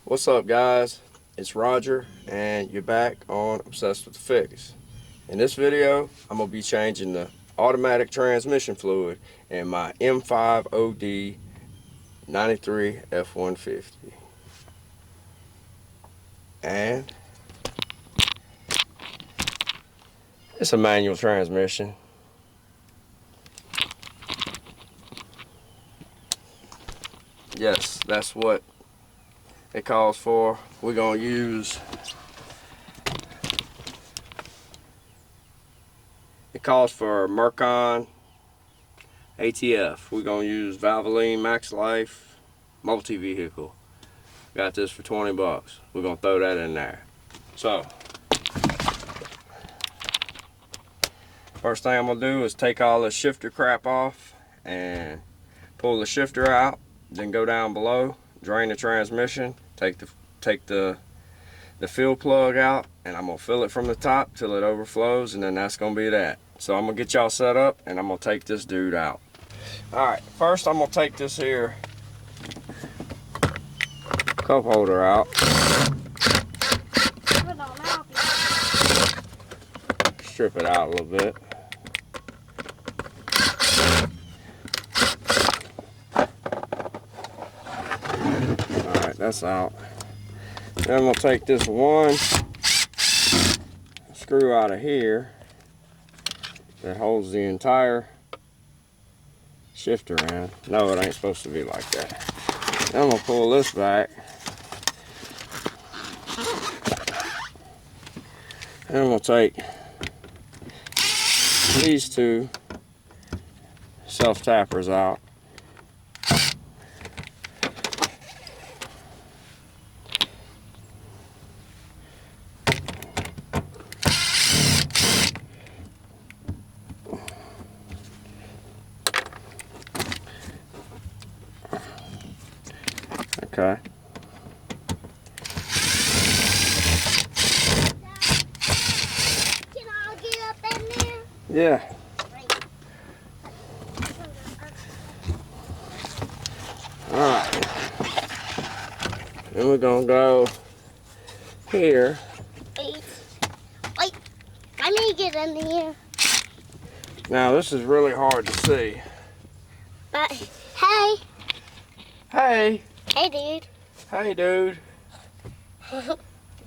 What's up, guys? It's Roger, and you're back on Obsessed with the Fix. In this video, I'm going to be changing the automatic transmission fluid in my m5od 93 f150. And it's a manual transmission. Yes, that's what it calls for. We're going to use, it calls for Mercon ATF. We're going to use Valvoline Max Life multi-vehicle. Got this for 20 bucks. We're going to throw that in there. So, first thing I'm going to do is take all the shifter crap off and pull the shifter out. Then go down below, drain the transmission, take the fill plug out, and I'm gonna fill it from the top till it overflows, and then that's gonna be that. So I'm gonna get y'all set up, and I'm gonna take this dude out. All right, first I'm gonna take this here cup holder out. Strip it out a little bit. That's out. Then I'm going to take this one screw out of here that holds the entire shifter in. No, it ain't supposed to be like that. Then I'm going to pull this back. And I'm going to take these two self-tappers out. Okay. Can I get up in there? Yeah. Alright. Then we're gonna go here. Wait. I need to get in here. Now this is really hard to see. But hey. Hey. Hey, dude. Hey, dude.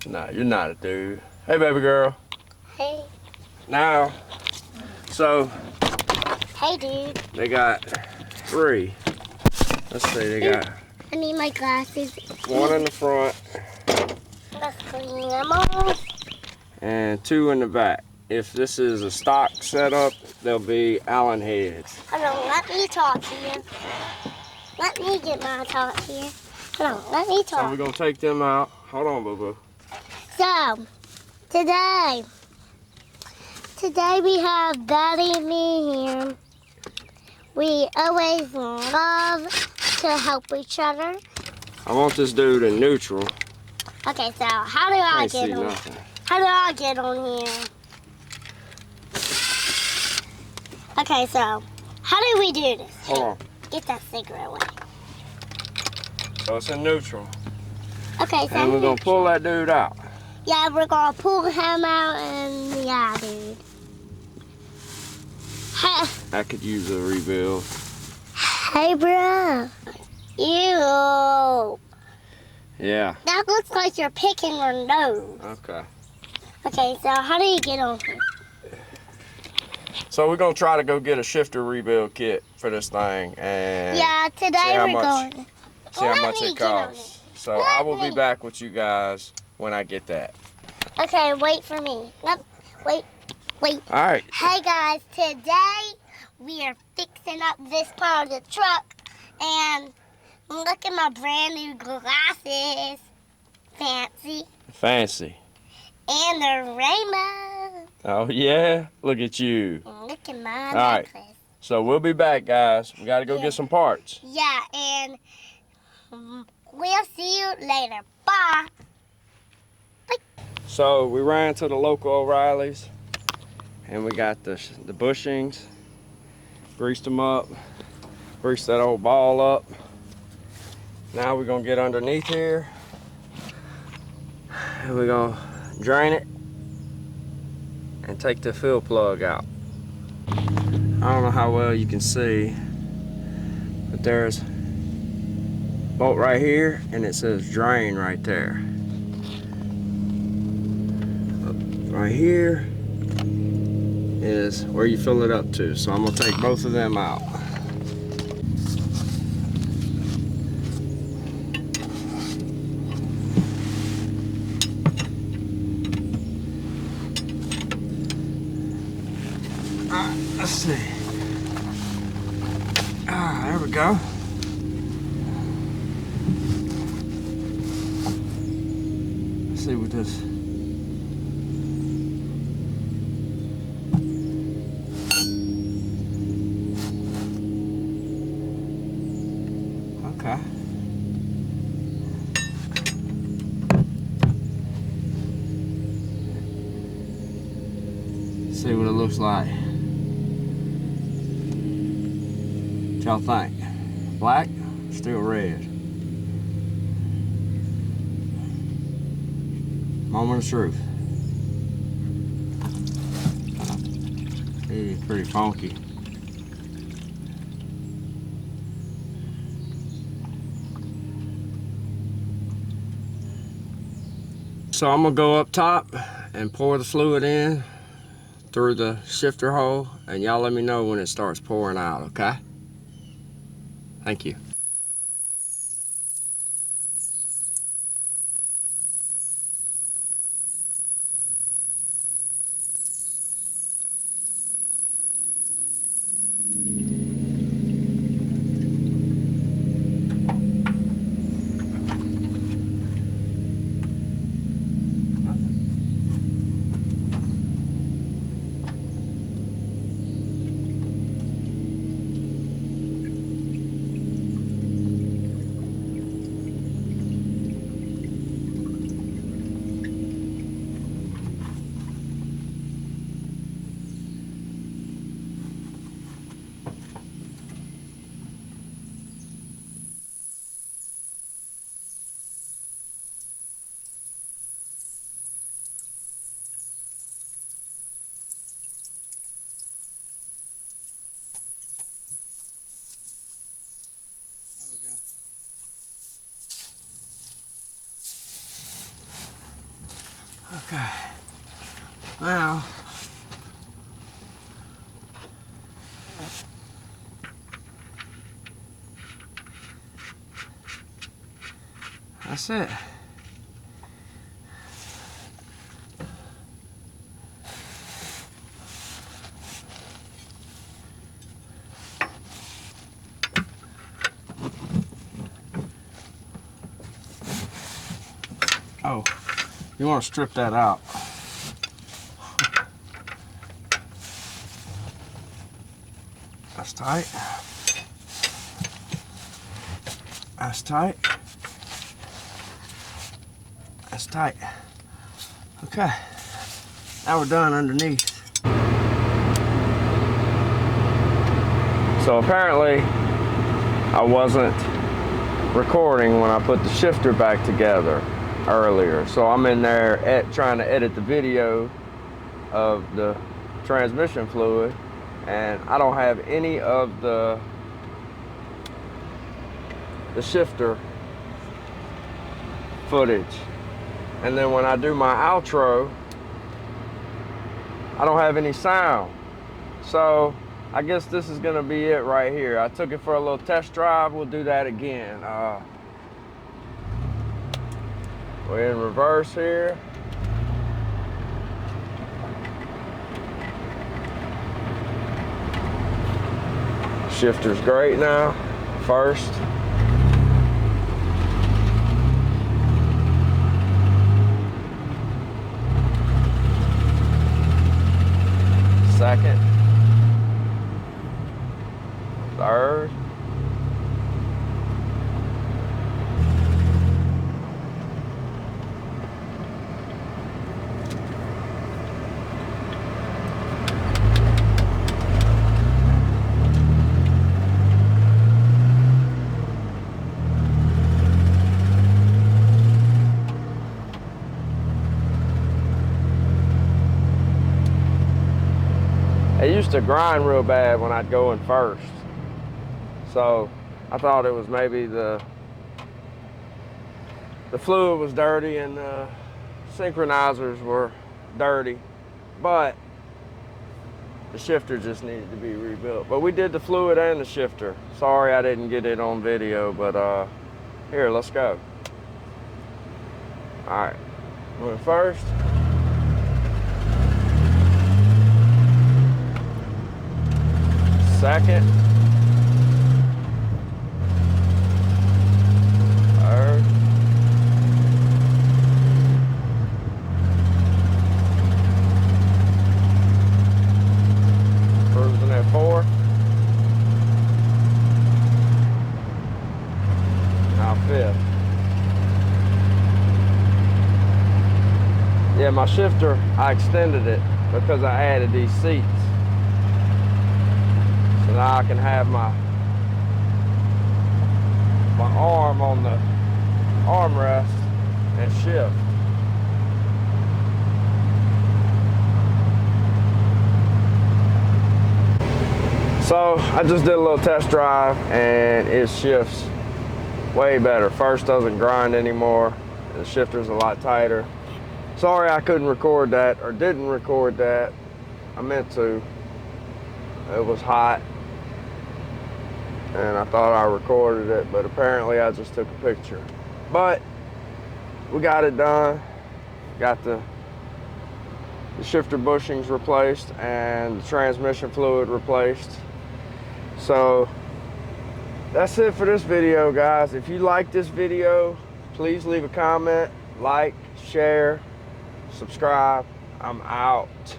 Nah, you're not a dude. Hey, baby girl. Hey. Now, so Hey, dude. they got three. Let's see, they got I need my glasses. one in the front Let's clean them off. and two in the back. If this is a stock setup, they'll be Allen heads. Hold on, let me talk here. Let me get my talk here. Hold on, let me So talk. we're gonna take them out. Hold on, boo-boo. So, today we have Daddy and me here. We always love to help each other. I want this dude in neutral. Okay, so how do I Can't see get on? nothing. How do I get on here? Okay, so how do we do this? Hold on. Get that cigarette away. So it's in neutral. Okay, so And we're gonna pull that dude out. yeah, we're gonna pull him out and yeah, dude. Hey, I could use a rebuild. hey, bro. Ew. Yeah. That looks like you're picking your nose. Okay. Okay, so how do you get on here? So we're gonna try to go get a shifter rebuild kit for this thing and Yeah, see today how we're much- going. see how Let much me it get on costs. So Let I will be me. back with you guys when I get that. Okay, wait for me. Wait. All right. Hey guys, today we are fixing up this part of the truck and look at my brand new glasses. Fancy. Fancy. And the rainbow. Oh yeah. Look at you. Look at my All right. necklace. So we'll be back, guys. We gotta go Yeah. get some parts. Yeah, and we'll see you later. Bye. So we ran to the local O'Reilly's and we got the bushings, greased them up, greased that old ball up. Now we're gonna get underneath here And we're gonna drain it and take the fill plug out. I don't know how well you can see, but there's a bolt right here and it says drain right there. Right here is where you fill it up to. So I'm gonna take both of them out. Let's see. There we go. Let's see what this. Okay. See what it looks like. What y'all think? Black? Still red? Moment of truth. It's pretty funky. So I'm gonna go up top and pour the fluid in through the shifter hole, and y'all let me know when it starts pouring out, okay? Thank you. Okay. Now, that's it. Oh, you want to strip that out. That's tight. That's tight. That's tight. Okay, now we're done underneath. So apparently I wasn't recording when I put the shifter back together earlier. So I'm in there trying to edit the video of the transmission fluid, and I don't have any of the shifter footage. And then when I do my outro, I don't have any sound. So I guess this is gonna be it right here. I took it for a little test drive. We'll do that again. We're in reverse here. Shifter's great now. First. Second. Third. used to grind real bad when I'd go in first. So I thought it was maybe the fluid was dirty and the synchronizers were dirty, but the shifter just needed to be rebuilt. But we did the fluid and the shifter. Sorry I didn't get it on video, but here, let's go. All right, went first. Second. Third. Cruising at 4. Now 5th. Yeah, my shifter, I extended it because I added these seats. So now I can have my arm on the armrest and shift. So I just did a little test drive and it shifts way better. First doesn't grind anymore. The shifter's a lot tighter. Sorry I couldn't record that, or didn't record that. I meant to. It was hot and I thought I recorded it, but apparently I just took a picture. But we got it done. Got the shifter bushings replaced and the transmission fluid replaced. So that's it for this video, guys. If you like this video, please leave a comment, like, share, subscribe. I'm out.